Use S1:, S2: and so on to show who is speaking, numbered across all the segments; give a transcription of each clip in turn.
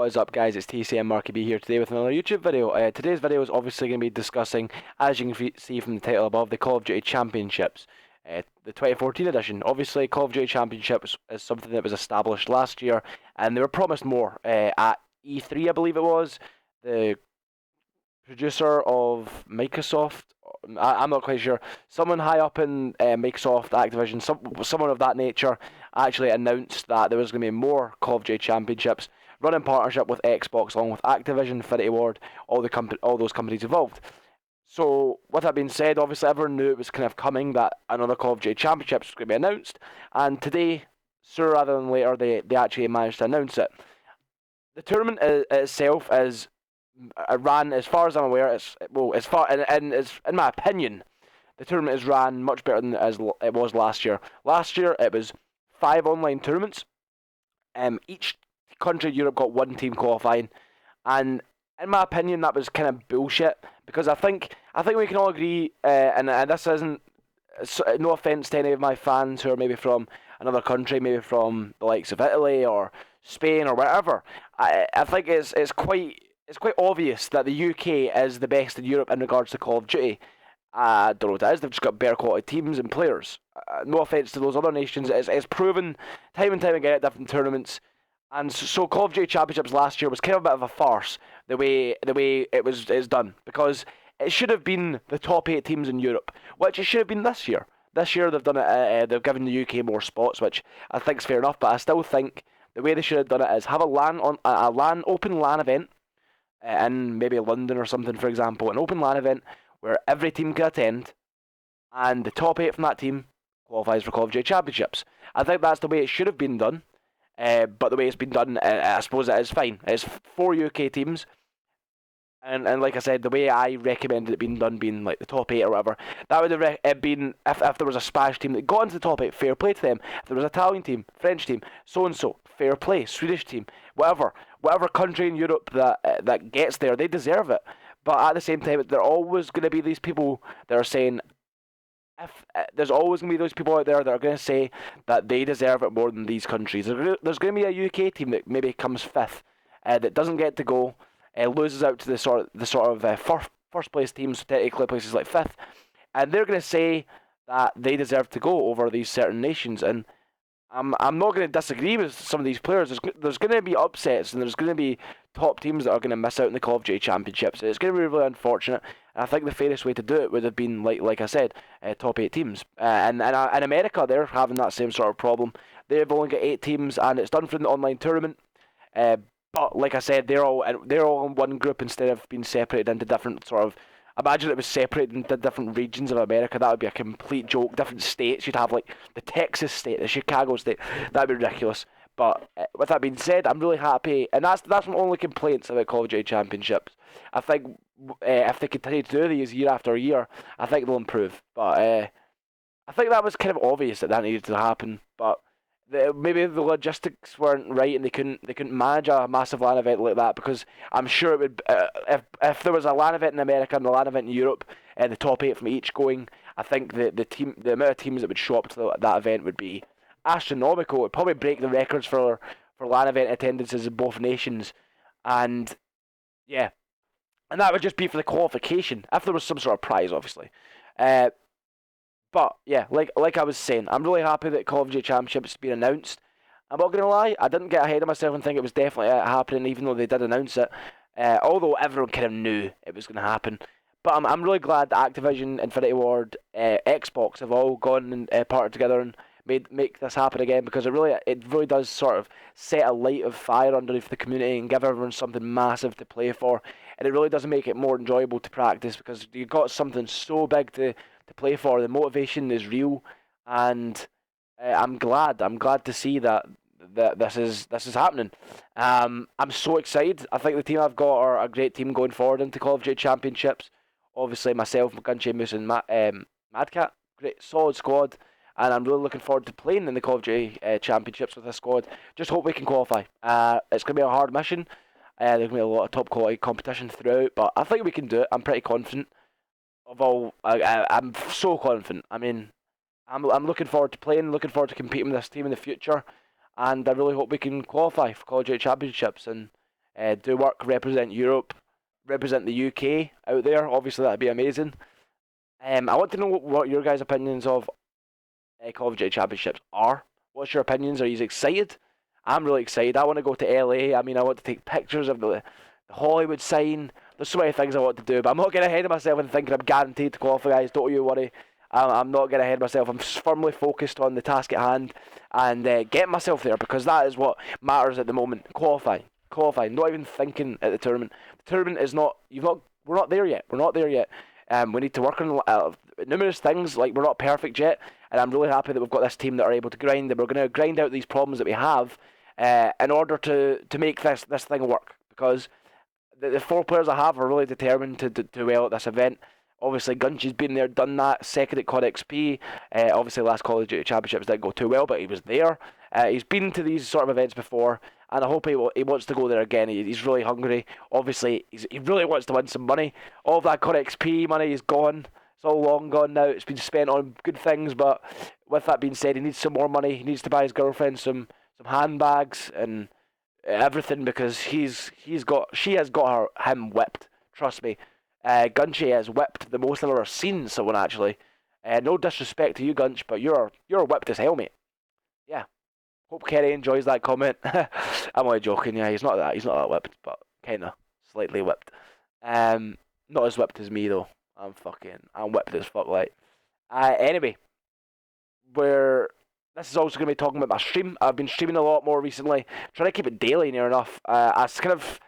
S1: What is up, guys? It's TC and MarkyB here today with another YouTube video. Today's video is obviously going to be discussing, as you can see from the title above, the Call of Duty Championships, the 2014 edition. Obviously, Call of Duty Championships is something that was established last year, and they were promised more at E3, I believe it was. The producer of Microsoft, I'm not quite sure, someone high up in Microsoft, Activision, someone of that nature, actually announced that there was going to be more Call of Duty Championships run in partnership with Xbox, along with Activision, Infinity Ward, all those companies involved. So, with that being said, obviously everyone knew it was kind of coming, that another Call of Duty Championships was going to be announced, and today, sooner rather than later, they actually managed to announce it. The tournament itself is ran, as far as I'm aware, in my opinion, the tournament is ran much better than it was last year. Last year, it was 5 online tournaments. Each country in Europe got one team qualifying, and in my opinion, that was kind of bullshit, because I think we can all agree, and this isn't, no offense to any of my fans who are maybe from another country, maybe from the likes of Italy or Spain or whatever. I think it's quite obvious that the UK is the best in Europe in regards to Call of Duty. I don't know what it is. They've just got better quality teams and players. No offense to those other nations. It's proven time and time again at different tournaments. And so Call of Duty Championships last year was kind of a bit of a farce, the way it's done, because it should have been the top 8 teams in Europe, which it should have been this year. This year they've done it. They've given the UK more spots, which I think is fair enough. But I still think the way they should have done it is have a open LAN event in maybe London or something, for example, an open LAN event where every team can attend, and the top 8 from that team qualifies for Call of Duty Championships. I think that's the way it should have been done. But the way it's been done, I suppose it is fine. It's 4 UK teams, and like I said, the way I recommended it being done, being like the top 8 or whatever, that would have been, if there was a Spanish team that got into the top 8, fair play to them. If there was an Italian team, French team, so-and-so, fair play. Swedish team, whatever country in Europe that gets there, they deserve it. But at the same time, there are always going to be these people that are saying, there's always going to be those people out there that are going to say that they deserve it more than these countries. There's going to be a UK team that maybe comes 5th, that doesn't get to go, loses out to the sort of first place teams, technically places like 5th, and they're going to say that they deserve to go over these certain nations. And I'm not going to disagree with some of these players. There's going to be upsets, and there's going to be top teams that are going to miss out in the Call of Duty Championships. It's going to be really unfortunate. And I think the fairest way to do it would have been, like I said, top 8 teams. And in America, they're having that same sort of problem. They've only got 8 teams, and it's done from the online tournament. But like I said, they're all in one group instead of being separated into different sort of. Imagine it was separated into different regions of America. That would be a complete joke. Different states. You'd have like the Texas state, the Chicago state. That'd be ridiculous. But with that being said, I'm really happy, and that's my only complaints about Call of Duty Championships. I think if they continue to do these year after year, I think they'll improve. But I think that was kind of obvious that needed to happen. But maybe the logistics weren't right, and they couldn't manage a massive LAN event like that, because I'm sure it would, if there was a LAN event in America and a LAN event in Europe, and the top 8 from each going, I think the amount of teams that would show up to that event would be astronomical. It would probably break the records for LAN event attendances in both nations, and yeah, and that would just be for the qualification, if there was some sort of prize, obviously. But yeah, like I was saying, I'm really happy that Call of Duty Championships has been announced. I'm not going to lie, I didn't get ahead of myself and think it was definitely happening, even though they did announce it. Although everyone kind of knew it was going to happen. But I'm really glad that Activision, Infinity Ward, Xbox have all gone and partnered together and make this happen again, because it really does sort of set a light of fire underneath the community and give everyone something massive to play for. And it really does make it more enjoyable to practice, because you've got something so big to play for. The motivation is real, and I'm glad to see that this is happening. I'm so excited. I think the team I've got are a great team going forward into Call of Duty Championships. Obviously myself, McGunchie, Moose, and Madcat, great solid squad, and I'm really looking forward to playing in the Call of Duty Championships with this squad. Just hope we can qualify. It's going to be a hard mission. There's going to be a lot of top quality competition throughout, but I think we can do it. I'm pretty confident. I'm so confident. I mean, I'm looking forward to playing, looking forward to competing with this team in the future, and I really hope we can qualify for Call of Duty Championships. And do work, represent Europe, represent the UK out there. Obviously, that'd be amazing. I want to know what your guys' opinions of Call of Duty Championships are. What's your opinions? Are you excited? I'm really excited. I want to go to LA. I mean, I want to take pictures of the Hollywood sign. There's so many things I want to do, but I'm not getting ahead of myself and thinking I'm guaranteed to qualify, guys. Don't you worry. I'm not getting ahead of myself. I'm firmly focused on the task at hand and getting myself there, because that is what matters at the moment. Qualifying. Not even thinking at the tournament. The tournament is not. We're not there yet. We need to work on numerous things. Like, we're not perfect yet, and I'm really happy that we've got this team that are able to grind. That we're going to grind out these problems that we have in order to make this thing work. Because the 4 players I have are really determined to do well at this event. Obviously, Gunchy's been there, done that. Second at CoD XP. Obviously, last Call of Duty Championships didn't go too well, but he was there. He's been to these sort of events before, and I hope he wants to go there again. He's really hungry. Obviously, he really wants to win some money. All of that CoD XP money is gone. It's all long gone now. It's been spent on good things, but with that being said, he needs some more money. He needs to buy his girlfriend some handbags and everything, because she has got him whipped. Trust me. Gunchy has whipped the most I've ever seen someone, actually. No disrespect to you, Gunch, but you're whipped as hell, mate. Yeah. Hope Kerry enjoys that comment. I'm only joking. Yeah, he's not that whipped, but kinda slightly whipped. Not as whipped as me though. I'm whipped as fuck. Like, anyway, this is also going to be talking about my stream. I've been streaming a lot more recently, trying to keep it daily near enough. I kind of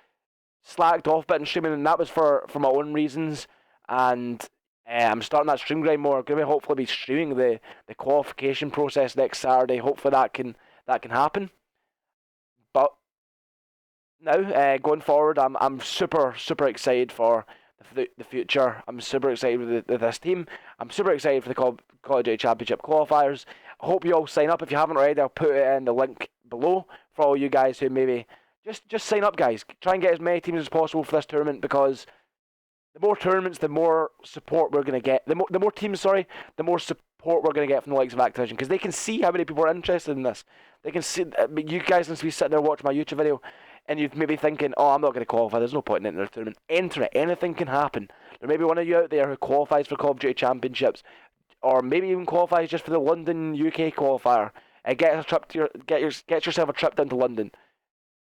S1: slacked off a bit in streaming, and that was for my own reasons. And I'm starting that stream grind more. I'm going to hopefully be streaming the qualification process next Saturday. Hopefully that can happen. But now, going forward, I'm super excited for the future. I'm super excited with this team. I'm super excited for the Call of Duty Championship qualifiers. I hope you all sign up. If you haven't already, I'll put it in the link below for all you guys who maybe just sign up, guys. Try and get as many teams as possible for this tournament, because the more tournaments, the more support we're going to get. The more teams, the more support we're going to get from the likes of Activision, because they can see how many people are interested in this. They can see. You guys can be sitting there watching my YouTube video, and you'd maybe thinking, oh, I'm not going to qualify. There's no point in entering the tournament. Enter it. Anything can happen. There may be one of you out there who qualifies for Call of Duty Championships, or maybe even qualifies just for the London UK qualifier. Get yourself a trip down to London.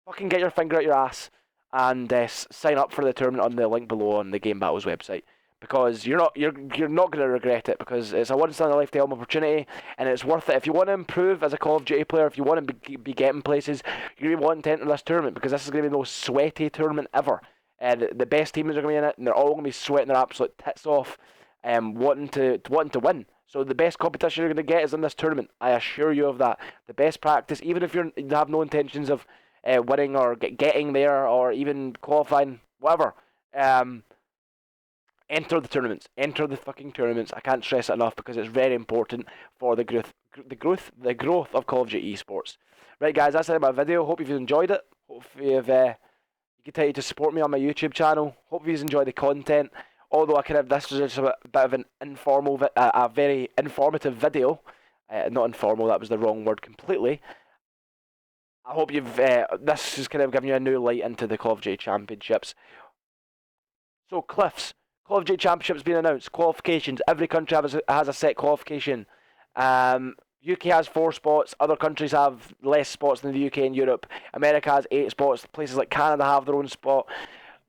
S1: Fucking get your finger out your ass and sign up for the tournament on the link below on the Game Battles website, because you're not going to regret it, because it's a once in a lifetime opportunity, and it's worth it. If you want to improve as a Call of Duty player, if you want to be getting places, you're going to want to enter this tournament, because this is going to be the most sweaty tournament ever. The best teams are going to be in it, and they're all going to be sweating their absolute tits off, wanting to win. So the best competition you're going to get is in this tournament. I assure you of that. The best practice, even if you have no intentions of winning or getting there or even qualifying, whatever. Enter the tournaments. Enter the fucking tournaments. I can't stress it enough, because it's very important for the growth of Call of Duty esports. Right, guys, that's it about my video. Hope you've enjoyed it. Hope you've you continue to support me on my YouTube channel. Hope you've enjoyed the content. Although this was just a bit of an informal, a very informative video. Not informal. That was the wrong word completely. I hope this has kind of given you a new light into the Call of Duty Championships. So, Cliffs, Call of Duty Championships being announced. Qualifications. Every country has a set qualification. UK has 4 spots. Other countries have less spots than the UK and Europe. America has 8 spots. Places like Canada have their own spot.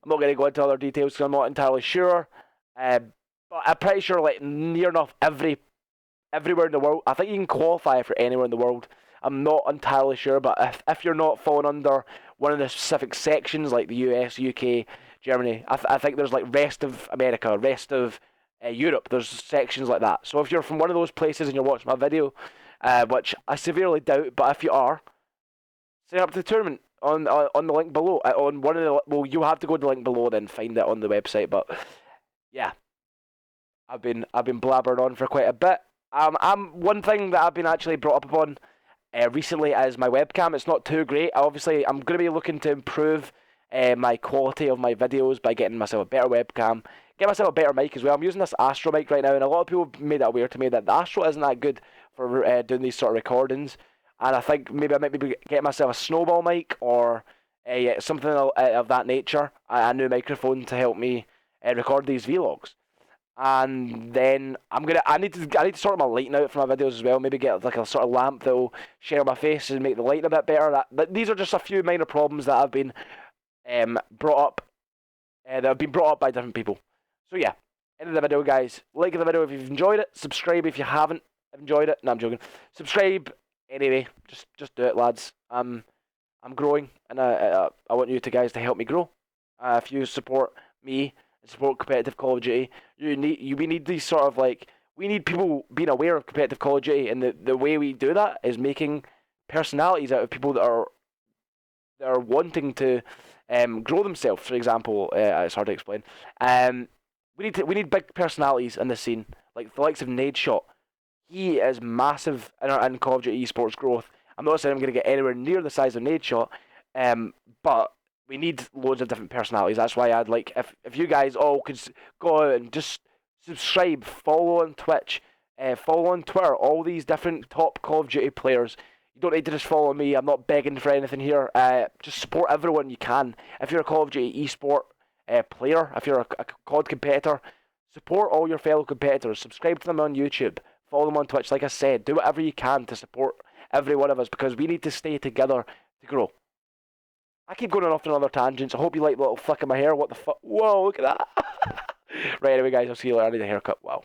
S1: I'm not going to go into other details because I'm not entirely sure. But I'm pretty sure, like, near enough everywhere in the world. I think you can qualify for anywhere in the world. I'm not entirely sure, but if you're not falling under one of the specific sections, like the US, UK, Germany, I think there's like rest of America, rest of Europe, there's sections like that. So if you're from one of those places and you're watching my video, which I severely doubt, but if you are, sign up to the tournament on the link below. On one of the, well, you have to go to the link below, then find it on the website. But yeah, I've been blabbering on for quite a bit. One thing that I've been actually brought up upon recently is my webcam. It's not too great. I'm going to be looking to improve my quality of my videos by getting myself a better webcam, get myself a better mic as well. I'm using this Astro mic right now, and a lot of people have made it aware to me that the Astro isn't that good for doing these sort of recordings, and I think maybe I might be getting myself a snowball mic or something of that nature, a new microphone to help me record these vlogs. And then I need to sort my lighting out for my videos as well. Maybe get like a sort of lamp that will share my face and make the lighting a bit better. These are just a few minor problems that have been brought up by different people. So yeah, end of the video, guys. Like the video if you've enjoyed it. Subscribe if you haven't enjoyed it. No, I'm joking. Subscribe anyway. Just do it, lads. I'm growing, and I want you guys to help me grow. If you support me and support competitive Call of Duty, we need these sort of like, we need people being aware of competitive Call of Duty, and the way we do that is making personalities out of people that are wanting to grow themselves. For example, it's hard to explain. We need big personalities in this scene, like the likes of Nadeshot. He is massive in Call of Duty esports growth. I'm not saying I'm going to get anywhere near the size of Nadeshot, but we need loads of different personalities. That's why I'd like, if you guys all could go out and just subscribe, follow on Twitch, follow on Twitter, all these different top Call of Duty players. You don't need to just follow me. I'm not begging for anything here. Just support everyone you can. If you're a Call of Duty esport player, if you're a COD competitor, support all your fellow competitors. Subscribe to them on YouTube. Follow them on Twitch. Like I said, do whatever you can to support every one of us, because we need to stay together to grow. I keep going off on other tangents. I hope you like the little flick of my hair. What the fuck? Whoa, look at that. Right, anyway, guys, I'll see you later. I need a haircut. Wow.